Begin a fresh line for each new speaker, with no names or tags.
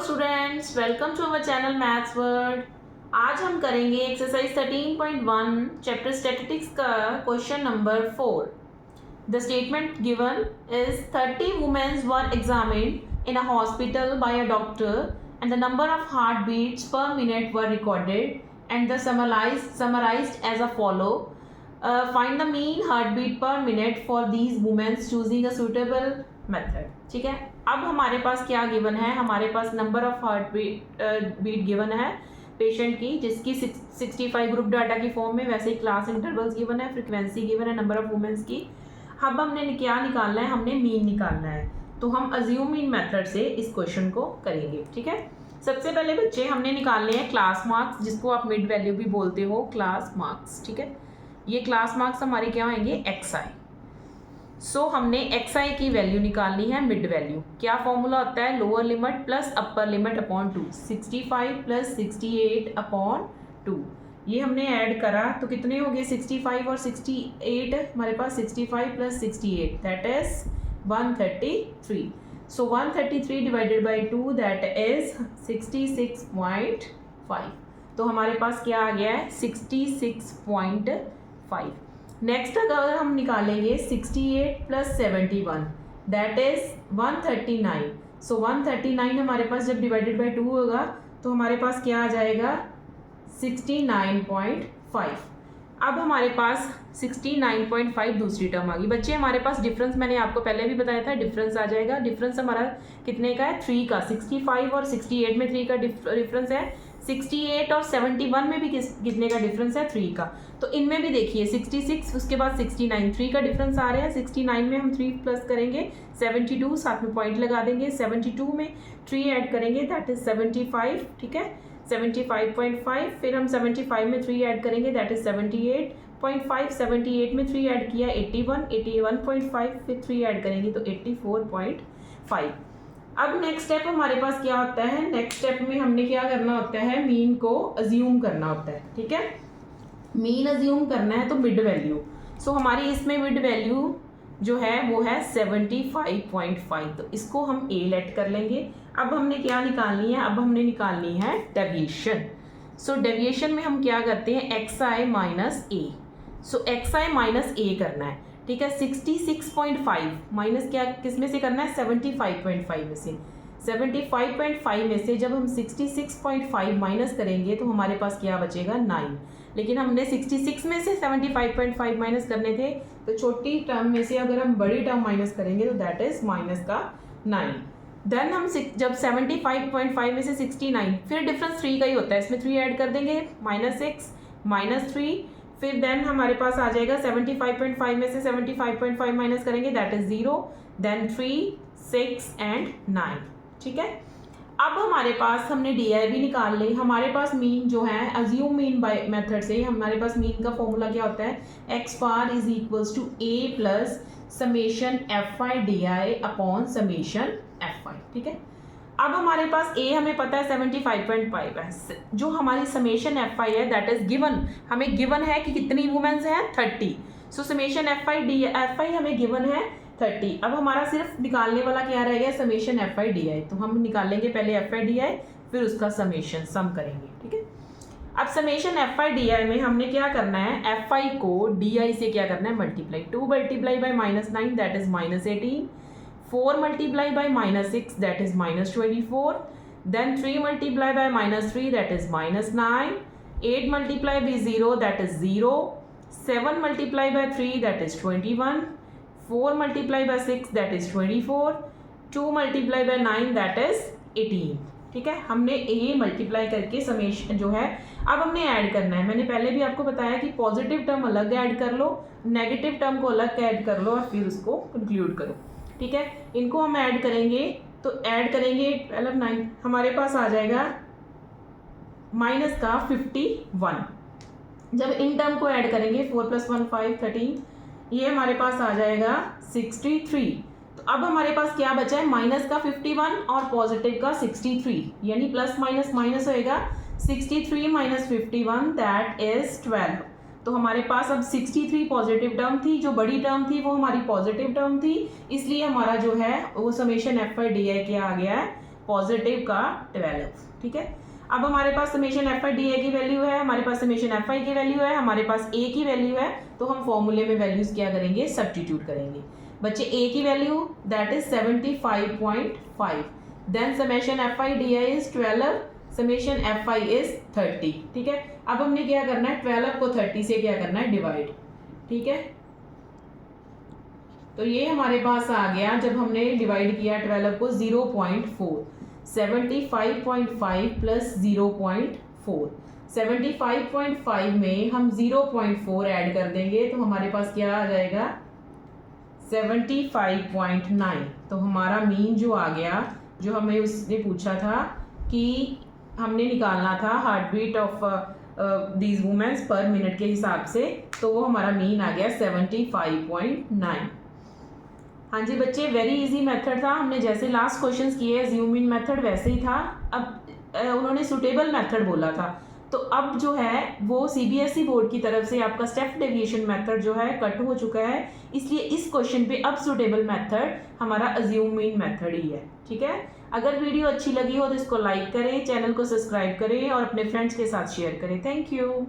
Students, welcome to our channel maths word. आज हम करेंगे एक्सरसाइज 13.1 चैप्टर स्टैटिस्टिक्स का question number 4। The statement given is 30 womens were examined in a hospital by a doctor and the number of heart beats per minute were recorded and the summarised as a follow. Find the mean heart beat per minute for these womens choosing a suitable method. ठीक है, अब हमारे पास क्या given है, हमारे पास number of heart beat given है पेशेंट की, जिसकी 65 ग्रुप डाटा की फॉर्म में, वैसे ही क्लास इंटरवल्स गिवन है, फ्रीक्वेंसी गिवन है, नंबर ऑफ वुमेन्स की। अब हमने क्या निकालना है, हमने मीन निकालना है। तो हम अज्यूम मीन मेथड से इस क्वेश्चन को करेंगे। ठीक है, सबसे पहले बच्चे हमने निकालने हैं क्लास मार्क्स, जिसको आप मिड वैल्यू भी बोलते हो, क्लास मार्क्स। ठीक है, ये क्लास मार्क्स हमारे क्या होंगे, XI। सो हमने XI की वैल्यू निकालनी है, मिड वैल्यू। क्या फॉर्मूला होता है, lower limit plus upper limit upon 2, 65 plus 68 upon 2। ये हमने ऐड करा तो कितने हो गए, 65 और 68, हमारे पास 65 plus 68 that is 133। So 133 divided by 2 that is 66.5। तो हमारे पास क्या आ गया है, 66.5। नेक्स्ट अगर हम निकालेंगे 68 प्लस 71 दैट इज 139। सो 139 हमारे पास जब डिवाइडेड बाई 2 होगा तो हमारे पास क्या आ जाएगा, 69.5। अब हमारे पास 69.5 दूसरी टर्म आ गई। बच्चे हमारे पास डिफरेंस मैंने आपको पहले भी बताया था, डिफरेंस आ जाएगा। डिफरेंस हमारा कितने का है, 3 का। 65 और 68 में 3 का डिफरेंस है, 68 और 71 में भी कितने का डिफरेंस है, 3 का। तो इनमें भी देखिए 66, उसके बाद 69, 3 का डिफरेंस आ रहा है। 69 में हम 3 प्लस करेंगे 72, साथ में पॉइंट लगा देंगे। 72 में 3 ऐड करेंगे दैट इज 75। ठीक है, 75.5। फिर हम 75 में 3 ऐड करेंगे दैट इज 78.5। 78 में 3 ऐड किया 81, 81.5। फिर 3 ऐड करेंगे तो 84.5। अब नेक्स्ट स्टेप हमारे पास क्या होता है, नेक्स्ट स्टेप में हमने क्या करना होता है, मीन को अज्यूम करना होता है। ठीक है, मीन अज्यूम करना है तो मिड वैल्यू। सो हमारी इसमें मिड वैल्यू जो है वो है 75.5। तो इसको हम A लेट कर लेंगे। अब हमने क्या निकालनी है, अब हमने निकालनी है डेविएशन। सो डेविएशन में हम क्या करते हैं, XI minus A। So XI minus A करना है। ठीक है, 66.5 माइनस क्या किस में से करना है, 75.5 में से। 75.5 में से जब हम 66.5 माइनस करेंगे तो हमारे पास क्या बचेगा, 9। लेकिन हमने 66 में से 75.5 माइनस करने थे, तो छोटी टर्म में से अगर हम बड़ी टर्म माइनस करेंगे तो दैट इज माइनस का 9। देन हम जब 75.5 में से 69, फिर डिफरेंस 3 का ही होता है, इसमें 3 ऐड कर देंगे, -6 -3। फिर देन हमारे पास आ जाएगा 75.5 में से 75.5 माइनस करेंगे दैट इज 0, देन 3, 6 एंड 9। ठीक है, अब हमारे पास हमने DI भी निकाल ली। हमारे पास मीन जो है अज्यूम मीन बाय मेथड से, हमारे पास मीन का फॉर्मूला क्या होता है, x bar is equals to A plus summation FI DI upon summation FI। ठीक है, अब हमारे पास A हमें पता है 75.5 है, जो हमारी समेशन FI है दैट इज गिवन, हमें गिवन है कि कितनी वुमेन्स हैं, 30। सो समेशन FI हमें गिवन है 30। अब हमारा सिर्फ निकालने वाला क्या रह गया, समेशन FI DI। तो हम निकालेंगे पहले FI DI, फिर उसका समेशन सम करेंगे। ठीक है, अब समेशन FI DI में हमने क्या करना है, FI को DI से क्या करना है, multiply. 2 multiply by -9 that is -18, 4 multiply by -6 that is -24, then 3 multiply by -3 that is -9, 8 multiply by 0 that is 0, 7 multiply by 3 that is 21, 4 multiply by 6 that is 24, 2 multiply by 9 that is 18। ठीक है, हमने A multiply करके summation जो है, अब हमने add करना है। मैंने पहले भी आपको बताया कि पॉजिटिव टर्म अलग ऐड कर लो, नेगेटिव टर्म को अलग ऐड कर लो और फिर उसको कंक्लूड करो। ठीक है, इनको हम ऐड करेंगे तो ऐड करेंगे 12 9, हमारे पास आ जाएगा माइनस का 51। जब इन टर्म को ऐड करेंगे 4 + 1 5 13, ये हमारे पास आ जाएगा 63। तो अब हमारे पास क्या बचा है, माइनस का 51 और पॉजिटिव का 63, यानी प्लस माइनस माइनस होएगा, 63 माइनस 51 दैट इज 12। तो हमारे पास अब 63 पॉजिटिव टर्म थी, जो बड़ी टर्म थी वो हमारी पॉजिटिव टर्म थी, इसलिए हमारा जो है वो समेशन FI DI क्या आ गया है, पॉजिटिव का 12, ठीक है। अब हमारे पास summation F I d a की वैल्यू है, हमारे पास समेशन एफ आई की वैल्यू है, हमारे पास ए की वैल्यू है, तो हम फॉर्मूले में वैल्यूज क्या करेंगे, सब्स्टिट्यूट करेंगे। बच्चे ए की value that is 75.5, then summation F I D I is 12, summation F I is 30, ठीक है। अब हमने क्या करना है, 12 को 30 से क्या करना है, डिवाइड, ठीक है। तो ये हमारे पास आ गया, जब हमने डिवाइड किया 12 को 0.4, 75.5 प्लस 0.4, 75.5 में हम 0.4 ऐड कर देंगे तो हमारे पास क्या आ जाएगा, 75.9। तो हमारा मीन जो आ गया, जो हमें उसने पूछा था कि हमने निकालना था heart beat of these womens per minute के हिसाब से, तो वो हमारा मीन आ गया 75.9। हाँ जी बच्चे, वेरी इजी मेथड था, हमने जैसे लास्ट क्वेश्चंस किए ज़ूम इन मेथड वैसे ही था। अब उन्होंने सुटेबल मेथड बोला था, तो अब जो है वो सीबीएसई बोर्ड की तरफ से आपका स्टेप डेविएशन मेथड जो है कट हो चुका है, इसलिए इस क्वेश्चन पे अब सुटेबल मेथड हमारा अज्यूम इन मेथड ही है, ठीक है। अगर वीडियो अच्छी लगी हो तो इसको लाइक करें, चैनल को सब्सक्राइब करें और अपने फ्रेंड्स के साथ शेयर करें। Thank you.